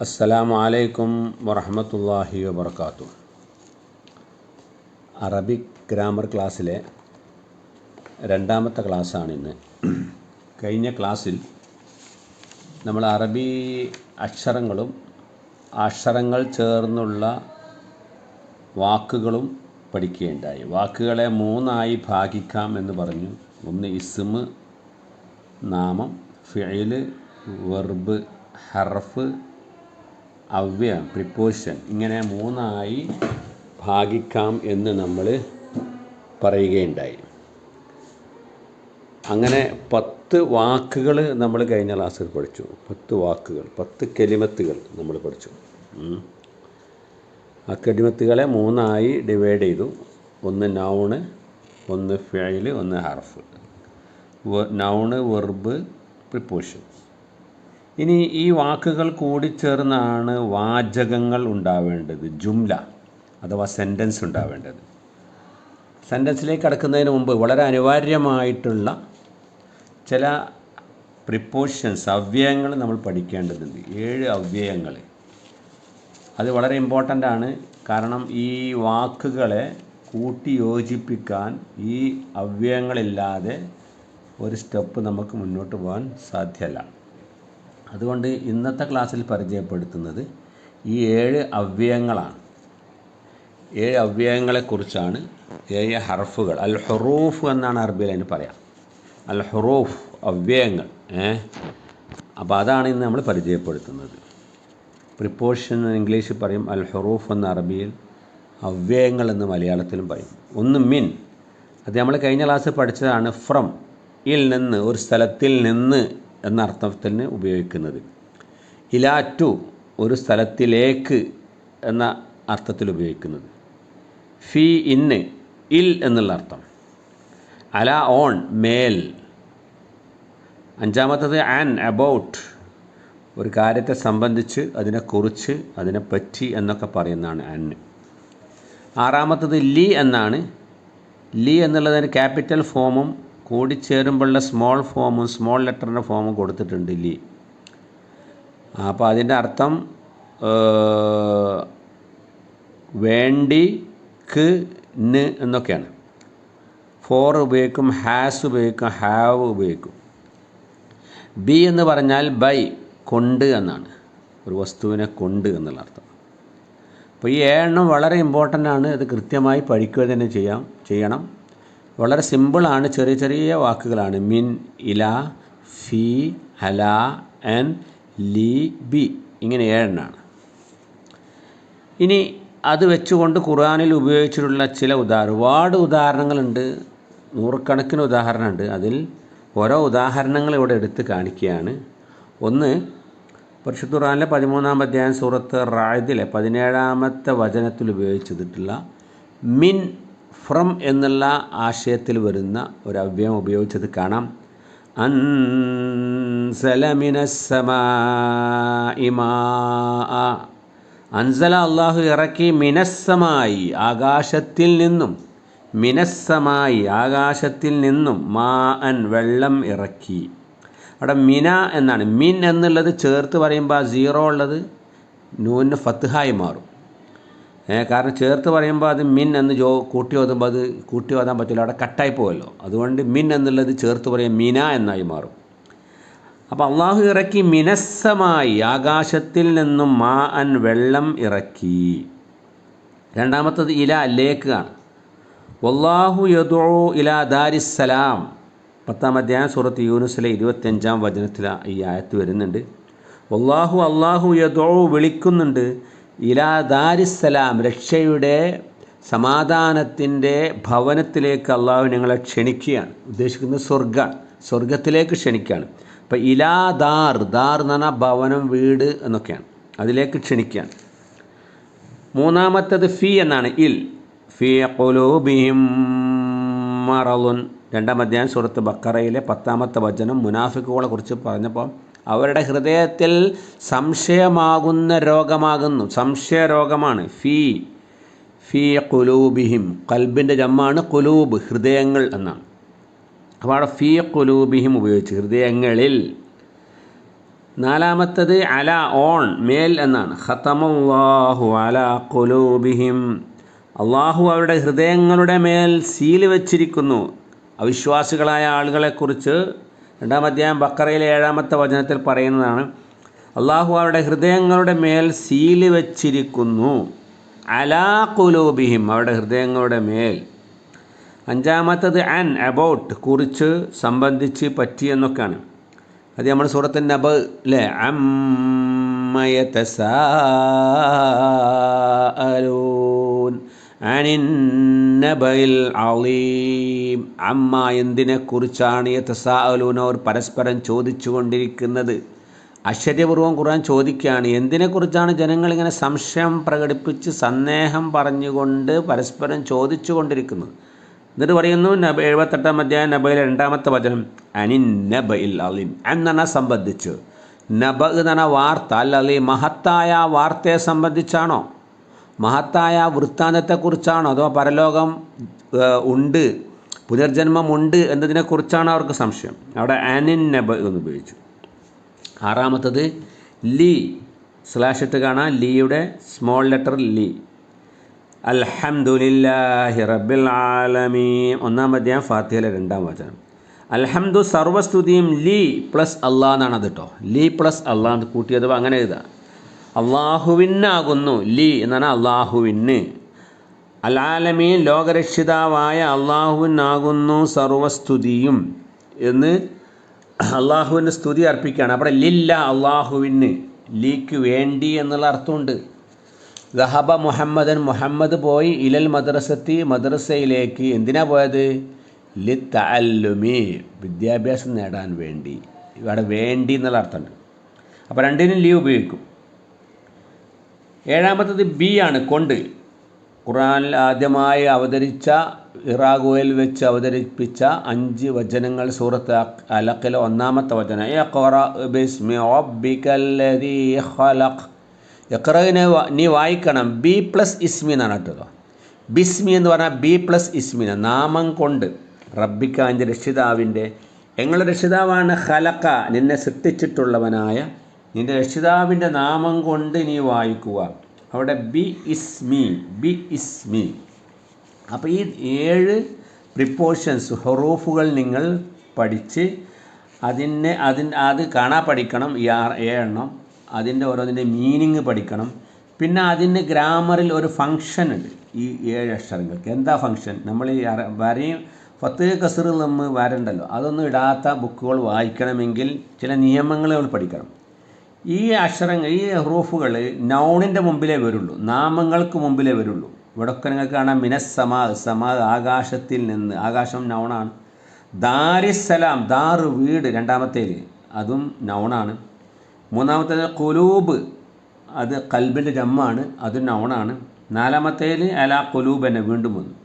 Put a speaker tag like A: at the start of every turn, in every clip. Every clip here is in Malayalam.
A: അസ്സലാമു അലൈക്കും വറഹ്മത്തുള്ളാഹി വബറകാതുഹു. അറബിക് ഗ്രാമർ ക്ലാസ്സിലെ രണ്ടാമത്തെ ക്ലാസ്സാണിന്ന്. കഴിഞ്ഞ ക്ലാസ്സിൽ നമ്മൾ അറബി അക്ഷരങ്ങളും അക്ഷരങ്ങൾ ചേർന്നുള്ള വാക്കുകളും പഠിക്കുകയുണ്ടായി. വാക്കുകളെ മൂന്നായി ഭാഗിക്കാം എന്ന് പറഞ്ഞു. ഒന്ന് ഇസ്മ്, നാമം, ഫിഇല്, വെർബ്, ഹർഫ്, അവ്യയം, പ്രിപ്പോസിഷൻ, ഇങ്ങനെ മൂന്നായി ഭാഗിക്കാം എന്ന് നമ്മൾ പറയുകയുണ്ടായി. അങ്ങനെ 10 വാക്കുകൾ നമ്മൾ കഴിഞ്ഞ ക്ലാസ്സിൽ പഠിച്ചു. 10 വാക്കുകൾ, 10 കെലിമത്തുകൾ നമ്മൾ പഠിച്ചു. ആ കെലിമത്തുകളെ മൂന്നായി ഡിവൈഡ് ചെയ്തു. ഒന്ന് നൗണ്, ഒന്ന് ഫിഇല്, ഒന്ന് ഹർഫ്. Noun, verb, preposition. ഇനി ഈ വാക്കുകൾ കൂടിച്ചേർന്നാണ് വാചകങ്ങൾ ഉണ്ടാവേണ്ടത്, ജുംല അഥവാ സെൻറ്റൻസ് ഉണ്ടാവേണ്ടത്. സെൻറ്റൻസിലേക്ക് കടക്കുന്നതിന് മുമ്പ് വളരെ അനിവാര്യമായിട്ടുള്ള ചില പ്രിപ്പോസിഷൻസ്, അവ്യയങ്ങൾ നമ്മൾ പഠിക്കേണ്ടതുണ്ട്. 7 അവ്യയങ്ങൾ. അത് വളരെ ഇമ്പോർട്ടൻ്റ് ആണ്. കാരണം ഈ വാക്കുകളെ കൂട്ടി യോജിപ്പിക്കാൻ ഈ അവ്യയങ്ങളില്ലാതെ ഒരു സ്റ്റെപ്പ് നമുക്ക് മുന്നോട്ട് പോകാൻ സാധ്യമല്ല. അതുകൊണ്ട് ഇന്നത്തെ ക്ലാസ്സിൽ പരിചയപ്പെടുത്തുന്നത് ഈ 7 അവ്യയങ്ങളാണ്. 7 അവ്യയങ്ങളെക്കുറിച്ചാണ്. 7 ഹർഫുകൾ, അൽ ഹുറൂഫ് എന്നാണ് അറബിയിൽ അതിന് പറയാം. അൽ ഹുറൂഫ്, അവ്യയങ്ങൾ. അപ്പോൾ അതാണ് ഇന്ന് നമ്മൾ പരിചയപ്പെടുത്തുന്നത്. പ്രിപ്പോസിഷൻ എന്ന് ഇംഗ്ലീഷിൽ പറയും, അൽ ഹുറൂഫ് എന്ന് അറബിയിൽ, അവ്യയങ്ങൾ എന്ന് മലയാളത്തിലും പറയും. ഒന്ന് മിൻ, അത് നമ്മൾ കഴിഞ്ഞ ക്ലാസ്സിൽ പഠിച്ചതാണ്. ഫ്രം, ഇൽ നിന്ന്, ഒരു സ്ഥലത്തിൽ നിന്ന് എന്ന അർത്ഥത്തിന് ഉപയോഗിക്കുന്നത്. ഇലാ ടു, ഒരു സ്ഥലത്തിലേക്ക് എന്ന അർത്ഥത്തിൽ ഉപയോഗിക്കുന്നത്. ഫി, ഇന്ന്, ഇൽ എന്നുള്ള അർത്ഥം. അല, ഓൺ, മേൽ. അഞ്ചാമത്തത് ആൻ, അബൌട്ട്, ഒരു കാര്യത്തെ സംബന്ധിച്ച്, അതിനെക്കുറിച്ച്, അതിനെപ്പറ്റി എന്നൊക്കെ പറയുന്നതാണ് ആൻ. ആറാമത്തത് ലി എന്നാണ്. ലി എന്നുള്ളതിന് ക്യാപിറ്റൽ ഫോമും കൂടിച്ചേരുമ്പോഴുള്ള സ്മോൾ ഫോമും, സ്മോൾ ലെറ്ററിൻ്റെ ഫോമും കൊടുത്തിട്ടുണ്ട്, ലി. അപ്പോൾ അതിൻ്റെ അർത്ഥം വേണ്ടി, ക്ക്, ന് എന്നൊക്കെയാണ്. ഫോർ ഉപയോഗിക്കും, ഹാസ് ഉപയോഗിക്കും, ഹാവ് ഉപയോഗിക്കും. ബി എന്ന് പറഞ്ഞാൽ ബൈ, കൊണ്ട് എന്നാണ്. ഒരു വസ്തുവിനെ കൊണ്ട് എന്നുള്ള അർത്ഥം. അപ്പോൾ ഈ 7 വളരെ ഇമ്പോർട്ടൻ്റ് ആണ്. ഇത് കൃത്യമായി പഠിക്കുക തന്നെ ചെയ്യണം. വളരെ സിമ്പിളാണ്, ചെറിയ ചെറിയ വാക്കുകളാണ്. മിൻ, ഇല, ഫി, അല, എൻ, ലി, ബി, ഇങ്ങനെ 7 ഇനി അത് വെച്ചുകൊണ്ട് ഖുർആനിൽ ഉപയോഗിച്ചിട്ടുള്ള ചില ഒരുപാട് ഉദാഹരണങ്ങളുണ്ട്. നൂറുകണക്കിന് ഉദാഹരണമുണ്ട്. അതിൽ ഓരോ ഉദാഹരണങ്ങൾ ഇവിടെ എടുത്ത് കാണിക്കുകയാണ്. ഒന്ന്, പരിശുദ്ധ ഖുർആനിലെ 13-ാം അധ്യായം സൂറത്ത് റാഇദിലെ 17-ാമത്തെ വചനത്തിൽ ഉപയോഗിച്ചിട്ടുള്ള മിൻ, ഫ്രം എന്നുള്ള ആശയത്തിൽ വരുന്ന ഒരു അവ്യയം ഉപയോഗിച്ചത് കാണാം. അൻസല മിനസ്സമായി മാഅ, അൻസല അള്ളാഹു ഇറക്കി, മിനസ്സമായി ആകാശത്തിൽ നിന്നും, മിനസ്സമായി ആകാശത്തിൽ നിന്നും, മാഅൻ വെള്ളം ഇറക്കി. അവിടെ മിന എന്നാണ്. മിൻ എന്നുള്ളത് ചേർത്ത് പറയുമ്പോൾ ആ 0 ഉള്ളത് നൂന് ഫത്ഹായി മാറും. കാരണം ചേർത്ത് പറയുമ്പോൾ അത് മിൻ എന്ന് കൂട്ടി ഓതുമ്പോൾ അത് കൂട്ടി ഓതാൻ പറ്റില്ല, അവിടെ കട്ടായി പോകുമല്ലോ. അതുകൊണ്ട് മിൻ എന്നുള്ളത് ചേർത്ത് പറയും മിന എന്നായി മാറും. അപ്പോൾ അള്ളാഹു ഇറക്കി, മിനസ്സമായി ആകാശത്തിൽ നിന്നും, മാ അൻ വെള്ളം ഇറക്കി. രണ്ടാമത്തത് ഇല, ലേക്ക് ആണ്. വല്ലാഹു യദുഉ ഇലാ ദാരിസ്സലാം, 10-ാം അധ്യായം സൂറത്ത് യൂനുസിലെ 25-ാം വചനത്തിൽ ഈ ആയത്ത് വരുന്നുണ്ട്. വല്ലാഹു, അള്ളാഹു യദുഉ വിളിക്കുന്നുണ്ട്, ഇലാ ദാരിസ്സലാം, രക്ഷയുടെ, സമാധാനത്തിൻ്റെ ഭവനത്തിലേക്ക് അള്ളാഹു ഞങ്ങളെ ക്ഷണിക്കുകയാണ്. ഉദ്ദേശിക്കുന്നത് സ്വർഗത്തിലേക്ക് ക്ഷണിക്കുകയാണ്. അപ്പോൾ ഇലാ ദാർ, ദാർ എന്ന് പറഞ്ഞാൽ ഭവനം, വീട് എന്നൊക്കെയാണ്. അതിലേക്ക് ക്ഷണിക്കുകയാണ്. മൂന്നാമത്തത് ഫി എന്നാണ്. ഇൽ, ഫി ഖുലൂബിഹിം മറളുൻ, 2-ാം അധ്യായം സൂറത്ത് ബഖറയിലെ 10-ാമത്തെ വചനം മുനാഫിക്കുകളെ കുറിച്ച് പറഞ്ഞപ്പോൾ അവരുടെ ഹൃദയത്തിൽ സംശയമാകുന്ന രോഗമാകുന്നു, സംശയരോഗമാണ്. ഫി ഖുലൂബിഹിം, ഖൽബിൻ്റെ ജമ്മാണ് ഖുലൂബ്, ഹൃദയങ്ങൾ എന്നാണ്. അപ്പോൾ അവിടെ ഫീ ഖുലൂബിഹിം ഉപയോഗിച്ച്, ഹൃദയങ്ങളിൽ. നാലാമത്തത് അല ഓൺ മേൽ എന്നാണ്. ഖതമല്ലാഹു അലാ ഖുലൂബിഹിം, അള്ളാഹു അവരുടെ ഹൃദയങ്ങളുടെ മേൽ സീല് വച്ചിരിക്കുന്നു. അവിശ്വാസികളായ ആളുകളെക്കുറിച്ച് 2-ാം അധ്യായം ബക്കറയിലെ 7-ാമത്തെ വചനത്തിൽ പറയുന്നതാണ്. അള്ളാഹു അവരുടെ ഹൃദയങ്ങളുടെ മേൽ സീല് വച്ചിരിക്കുന്നു. അലാ ഖുലൂബിഹിം, അവരുടെ ഹൃദയങ്ങളുടെ മേൽ. 5-ാമത്തത് അൻ അബൌട്ട്, കുറിച്ച്, സംബന്ധിച്ച്, പറ്റി എന്നൊക്കെയാണ്. അത് നമ്മൾ സൂറത്തുൻ നബ അല്ലേ, അമ്മ യതസാഅലൂൻ അനിൻ നബഇൽ അളീം. അമ്മ, എന്തിനെക്കുറിച്ചാണ്, യതസാഅലൂൻ, അവർ പരസ്പരം ചോദിച്ചു കൊണ്ടിരിക്കുന്നത്. ആശ്ചര്യപൂർവ്വം ഖുർആൻ ചോദിക്കുകയാണ്, എന്തിനെക്കുറിച്ചാണ് ജനങ്ങളിങ്ങനെ സംശയം പ്രകടിപ്പിച്ച് സന്ദേഹം പറഞ്ഞുകൊണ്ട് പരസ്പരം ചോദിച്ചു കൊണ്ടിരിക്കുന്നത്. എന്നിട്ട് പറയുന്നു 78-ാം അധ്യായം നബയിലെ 2-ാമത്തെ വചനം, അനിൻ നബഇൽ അളീം. എന്ന് പറഞ്ഞാൽ സംബന്ധിച്ച്, നബ എന്ന് പറഞ്ഞാൽ വാർത്ത, അല്ലീം മഹത്തായ വാർത്തയെ സംബന്ധിച്ചാണോ, മഹത്തായ വൃത്താന്തത്തെക്കുറിച്ചാണോ, അതോ പരലോകം ഉണ്ട്, പുനർജന്മമുണ്ട് എന്നതിനെക്കുറിച്ചാണ് അവർക്ക് സംശയം. അവിടെ അനിൻ നബ എന്ന് ഉപയോഗിച്ചു. 6-ാമത്തത് ലി, സ്ലാഷിട്ട് കാണാം, ലിയുടെ സ്മോൾ ലെറ്റർ ലി. അൽഹംദുലില്ലാഹി റബ്ബിൽ ആലമീൻ, 1-ാം അധ്യായം ഫാത്തിഹയിലെ 2-ാം വചനം. അൽഹംദു, സർവസ്തുതിയും ലി പ്ലസ് അള്ളാഹ് എന്നാണ് അത് കേട്ടോ. ലി പ്ലസ് അള്ളാഹ് കൂട്ടിയത് അങ്ങനെ എഴുതാം. അള്ളാഹുവിനാകുന്നു, ലി എന്നാണ് അള്ളാഹുവിന്. അൽ ആലമീൻ, ലോകരക്ഷിതാവായ അള്ളാഹുവിനാകുന്നു സർവസ്തുതിയും എന്ന് അള്ളാഹുവിന് സ്തുതി അർപ്പിക്കുകയാണ്. അവിടെ ലില്ല, അള്ളാഹുവിന്, ലീക്ക് വേണ്ടി എന്നുള്ള അർത്ഥമുണ്ട്. ദഹബ മുഹമ്മദൻ, മുഹമ്മദ് പോയി, ഇലൽ മദ്രസത്തി, മദ്രസയിലേക്ക്. എന്തിനാ പോയത്? ലി തഅല്ലുമി, വിദ്യാഭ്യാസം നേടാൻ വേണ്ടി. ഇവിടെ വേണ്ടി എന്നുള്ള അർത്ഥമുണ്ട്. അപ്പോൾ രണ്ടിനും ലീവ് ഉപയോഗിക്കും. 7-ാമത്തത് ബി ആണ്, കൊണ്ട്. ഖുർആനിൽ ആദ്യമായി അവതരിച്ച, ഇറാഖുവിൽ വെച്ച് അവതരിപ്പിച്ച 5 വചനങ്ങൾ സൂറത്ത് അലഖിലെ 1-ാമത്തെ വചനം, ഇഖ്റ ബിസ്മി റബ്ബിക്കല്ലദീ ഖലഖ്. ഇഖ്റനെ നീ വായിക്കണം, ബി പ്ലസ് ഇസ്മി എന്നാണ് കേട്ടോ. ബിസ്മി എന്ന് പറഞ്ഞാൽ ബി പ്ലസ് ഇസ്മിന, നാമം കൊണ്ട്. റബ്ബിക്ക, എൻ്റെ രക്ഷിതാവിൻ്റെ. എങ്ങളുടെ രക്ഷിതാവാണ് ഖലഖ, നിന്നെ സൃഷ്ടിച്ചിട്ടുള്ളവനായ നിൻ്റെ രക്ഷിതാവിൻ്റെ നാമം കൊണ്ട് നീ വായിക്കുക. അവിടെ ബി ഇസ്മി, ബി ഇസ്മി. അപ്പോൾ ഈ 7 പ്രിപ്പോഷൻസ്, ഹുറൂഫുകൾ നിങ്ങൾ പഠിച്ച് അത് കാണാൻ പഠിക്കണം. ഈ 7 എണ്ണം, അതിൻ്റെ ഓരോന്നിൻ്റെ മീനിങ് പഠിക്കണം. പിന്നെ അതിന് ഗ്രാമറിൽ ഒരു ഫങ്ഷൻ ഉണ്ട് ഈ 7 അക്ഷരങ്ങൾക്ക്. എന്താ ഫങ്ഷൻ? നമ്മൾ ഈ വരയും ഫത്ത് കസറ് നമ്മൾ വരണ്ടല്ലോ, അതൊന്നും ഇടാത്ത ബുക്കുകൾ വായിക്കണമെങ്കിൽ ചില നിയമങ്ങൾ നമ്മൾ പഠിക്കണം. ഈ അക്ഷരങ്ങൾ, ഈ ഹുറൂഫുകൾ നൗണിൻ്റെ മുമ്പിലേ വരുള്ളൂ, നാമങ്ങൾക്ക് മുമ്പിലേ വരുള്ളൂ. ഇവിടെയൊക്കെ നിങ്ങൾക്ക് കാണാം മിനസ്സമാ, സമാ ആകാശത്തിൽ നിന്ന്, ആകാശം നൗണാണ്. ദാരിസ്സലാം, ദാറ് വീട്, 2-ാമത്തേൽ അതും നൗണാണ്. 3-ാമത്തേത് ഖുലൂബ്, അത് കൽബിൻ്റെ ജമ്മാണ്, അതും നൗണാണ്. 4-ാമത്തേൽ അലാ ഖുലൂബന്നെ, വീണ്ടും വന്നു.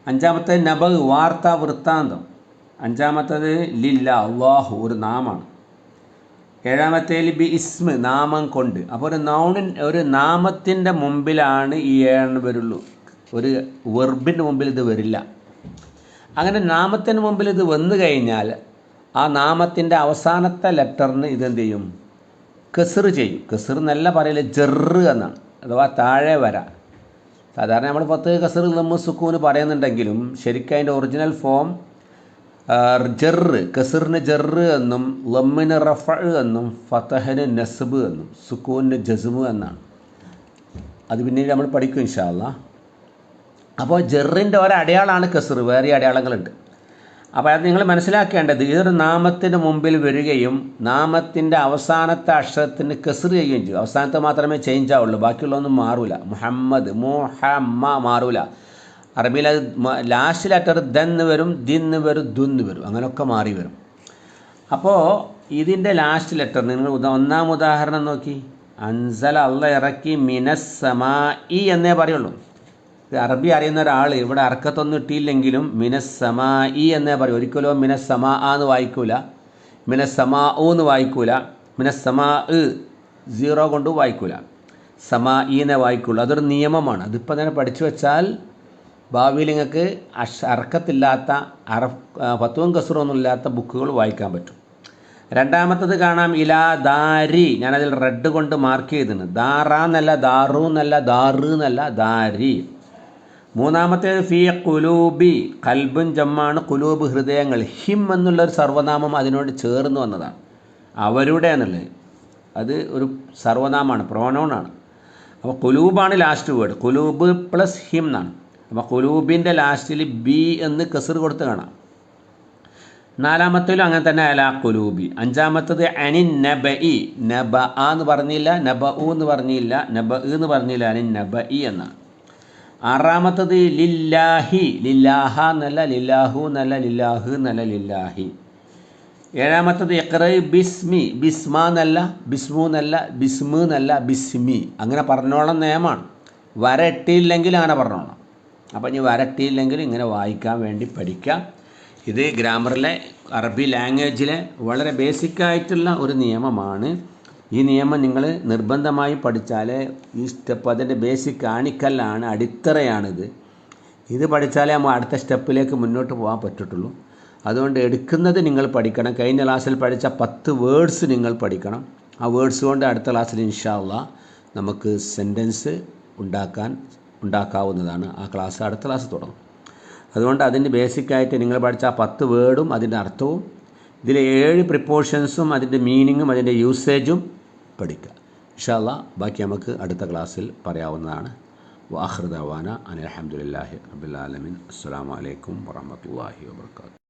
A: 5-ാമത്തേത് നബ, വാർത്ത, വൃത്താന്തം. 5-ാമത്തേത് ലില്ല, അള്ളാഹു, ഒരു നാമാണ്. 7-ാമത്തേൽ ബി ഇസ്മ, നാമം കൊണ്ട്. അപ്പോൾ ഒരു നാമത്തിൻ്റെ മുമ്പിലാണ് ഈ 7 വരുള്ളൂ, ഒരു വെർബിൻ്റെ മുമ്പിൽ ഇത് വരില്ല. അങ്ങനെ നാമത്തിന് മുമ്പിൽ ഇത് വന്നു കഴിഞ്ഞാൽ ആ നാമത്തിൻ്റെ അവസാനത്തെ ലെറ്ററിന് ഇതെന്ത് ചെയ്യും? കെസർ ചെയ്യും. കെസർ എന്നല്ല പറയല്, ജെറ് എന്നാണ്, അഥവാ താഴെ വര. സാധാരണ നമ്മൾ 10 കസർ ലമ്മ് സുക്കൂന് പറയുന്നുണ്ടെങ്കിലും ശരിക്കും അതിൻ്റെ ഒറിജിനൽ ഫോം ജെറ്, കസറിന് ജെറ് എന്നും, ലമ്മിന് റഫ എന്നും, ഫതഹിന് നസ്ബ് എന്നും, സുക്കൂന് ജസ്മ് എന്നാണ്. അത് പിന്നീട് നമ്മൾ പഠിക്കും ഇൻഷാ അല്ലാഹ്. അപ്പോൾ ജെറിൻ്റെ ഒരടയാളമാണ് കസർ, വേറെ അടയാളങ്ങളുണ്ട്. അപ്പോൾ അത് നിങ്ങൾ മനസ്സിലാക്കേണ്ടത്, ഇതൊരു നാമത്തിൻ്റെ മുമ്പിൽ വരികയും നാമത്തിൻ്റെ അവസാനത്തെ അക്ഷരത്തിന് കസർ ചെയ്യുകയും ചെയ്യും. അവസാനത്തെ മാത്രമേ ചേഞ്ച് ആവുള്ളൂ, ബാക്കിയുള്ളതൊന്നും മാറൂല. മുഹമ്മദ്, മുഹമ്മ മാറൂല. അറബിയിൽ അത് ലാസ്റ്റ് ലെറ്റർ ദന്ന് വരും, ദിന്ന് വരും, ദുന്ന് വരും, അങ്ങനെയൊക്കെ മാറി വരും. അപ്പോൾ ഇതിൻ്റെ ലാസ്റ്റ് ലെറ്റർ നിങ്ങൾ 1-ാം ഉദാഹരണം നോക്കി, അൻസല, അള്ള ഇറക്കി, മിനസ്സമാഇ എന്നേ പറയുള്ളൂ. അറബി അറിയുന്ന ഒരാൾ ഇവിടെ അർക്കത്തൊന്നും ഇട്ടില്ലെങ്കിലും മിനസ്സമാഇ എന്നേ പറയും. ഒരിക്കലും മിനസ്സമാ എന്ന് വായിക്കൂല, മിനസ്സമാഉ എന്ന് വായിക്കൂല, മിനസ്സമാ 0 കൊണ്ട് വായിക്കൂല, സമാഇനെ വായിക്കുള്ളൂ. അതൊരു നിയമമാണ്. അതിപ്പോൾ തന്നെ പഠിച്ചു വെച്ചാൽ ഭാവിയിൽ നിങ്ങൾക്ക് അർക്കത്തില്ലാത്ത ഫത്തുവും കസറൊന്നും ഇല്ലാത്ത ബുക്കുകൾ വായിക്കാൻ പറ്റും. രണ്ടാമത്തത് കാണാം ഇലാ ദാരി, ഞാനതിൽ റെഡ് കൊണ്ട് മാർക്ക് ചെയ്തിട്ടുണ്ട്. ദാറാ എന്നല്ല, ദാറു എന്നല്ല, ദാറ് എന്നല്ല, ദാരി. മൂന്നാമത്തേത് ഫീ കുലൂബി, കൽബുൻ ജമ്മാണ്, കുലൂബ് ഹൃദയങ്ങൾ. ഹിം എന്നുള്ളൊരു സർവനാമം അതിനോട് ചേർന്ന് വന്നതാണ്. അവരുടെ എന്നുള്ളത് അത് ഒരു സർവനാമമാണ്, പ്രോനൗണാണ്. അപ്പോൾ കുലൂബാണ് ലാസ്റ്റ് വേർഡ്. കുലൂബ് പ്ലസ് ഹിം എന്നാണ്. അപ്പോൾ കുലൂബിൻ്റെ ലാസ്റ്റിൽ ബി എന്ന് കസർ കൊടുത്ത് കാണാം. നാലാമത്തേലും അങ്ങനെ തന്നെ അലാ കുലൂബി. അഞ്ചാമത്തത് അനിൻ നബ ഇ, നബ ആ എന്ന് പറഞ്ഞില്ല, നബ ഉ എന്ന് പറഞ്ഞില്ല, നബ എന്ന് പറഞ്ഞില്ല, അനിൻ നബ ഇ എന്നാണ്. ആറാമത്തത് ലില്ലാഹി, ലില്ലാഹ എന്നല്ല, ലില്ലാഹു എന്നല്ല, ലില്ലാഹു എന്നല്ല, ലില്ലാഹി. ഏഴാമത്തത് ഇഖ്റ ബിസ്മി, ബിസ്മ എന്നല്ല, ബിസ്മു എന്നല്ല, ബിസ്മു എന്നല്ല, ബിസ്മി. അങ്ങനെ പറഞ്ഞോളം നിയമമാണ്. വരട്ടിയില്ലെങ്കിൽ അങ്ങനെ പറഞ്ഞോളാം. അപ്പോൾ ഇനി വരട്ടിയില്ലെങ്കിൽ ഇങ്ങനെ വായിക്കാൻ വേണ്ടി പഠിക്കാം. ഇത് ഗ്രാമറിലെ അറബി ലാംഗ്വേജിലെ വളരെ ബേസിക്കായിട്ടുള്ള ഒരു നിയമമാണ്. ഈ നിയമം നിങ്ങൾ നിർബന്ധമായി പഠിച്ചാലേ ഈ സ്റ്റെപ്പ് അതിൻ്റെ ബേസിക് ആണിക്കല്ലാണ്, അടിത്തറയാണിത്. ഇത് പഠിച്ചാലേ നമ്മൾ അടുത്ത സ്റ്റെപ്പിലേക്ക് മുന്നോട്ട് പോകാൻ പറ്റത്തുള്ളൂ. അതുകൊണ്ട് എടുക്കുന്നത് നിങ്ങൾ പഠിക്കണം. കഴിഞ്ഞ ക്ലാസ്സിൽ പഠിച്ച 10 വേർഡ്സ് നിങ്ങൾ പഠിക്കണം. ആ വേർഡ്സ് കൊണ്ട് അടുത്ത ക്ലാസ്സിൽ ഇൻഷാ അല്ലാഹ് നമുക്ക് സെൻറ്റൻസ് ഉണ്ടാക്കാവുന്നതാണ്. ആ ക്ലാസ് അടുത്ത ക്ലാസ് തുടങ്ങും. അതുകൊണ്ട് അതിൻ്റെ ബേസിക്കായിട്ട് നിങ്ങൾ പഠിച്ച ആ 10 വേർഡും അതിൻ്റെ അർത്ഥവും ഇതിൽ 7 പ്രിപ്പോഷൻസും അതിൻ്റെ മീനിങ്ങും അതിൻ്റെ യൂസേജും പഠിക്കുക. ഇൻഷാ അല്ലാഹ് ബാക്കി നമുക്ക് അടുത്ത ക്ലാസ്സിൽ പറയാവുന്നതാണ്. വാഖിറു ദഅവാന അനിൽ ഹംദുലില്ലാഹി റബ്ബിൽ ആലമീൻ. അസ്സലാമു അലൈക്കും വറഹ്മത്തുള്ളാഹി വബറകാതുഹു.